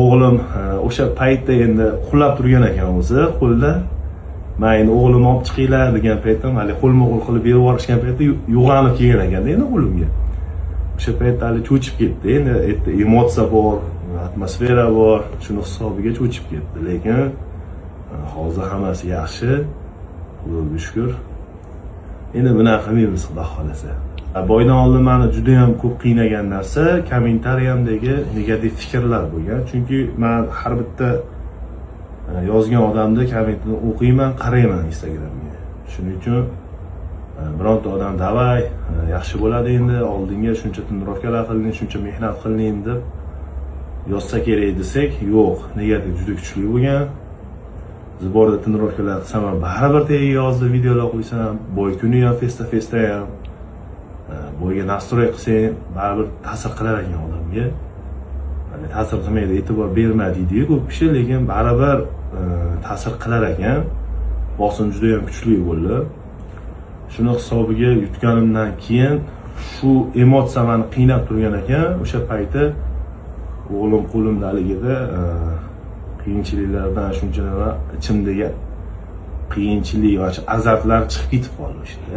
O'g'lim o'sha paytda endi uxlab turgan ekan o'zi qo'lda. Men endi o'g'limni olib chiqinglar degan paytda, hali qo'lma-qo'l qilib berib yuborishgan paytda yo'g'onib kelgan ekan endi o'g'limga. O'sha paytda hali cho'chib ketdi. Endi emotsiya bor, atmosfera bor, shuni hisobiga cho'chib ketdi. Lekin hozir hammasi yaxshi. Xudoga shukr. Endi bunaqa qilmaymiz, xudo xolasa. Boydan oldin meni juda ham ko'p qiynagan narsa kommentariyamdagi negativ fikrlar bo'lgan. Chunki men har bitta yozgan odamni kommentini o'qiyman, qarayman Instagramga. Shuning uchun bironta odam davay, yaxshi bo'ladi endi, oldinga shuncha tonirovkalar qilding, shuncha mehnat qilding deb yozsa kerak desak, yo'q, negativ juda kuchli bo'lgan. Zborda tonirovkalar qilsam ham baribir tagiga yozdi, videolar qo'ysam, boy kuni ham festa ham boyga nastroy qilsang, baribir ta'sir qilar ekan odamga. Hani ta'sir qilmaydi, e'tibor bermaydi-ku ko'p kishi, lekin baribir ta'sir qilar ekan. Bosim juda ham kuchli bo'ldi. Shuni hisobiga yutganimdan keyin shu emotsiya meni qiynab turgan ekan. O'sha payti o'g'lim qo'limda haligida qiyinchiliklardan shuncha nima ichimdagi qiyinchilik va azablar chiqib ketib qoldi işte.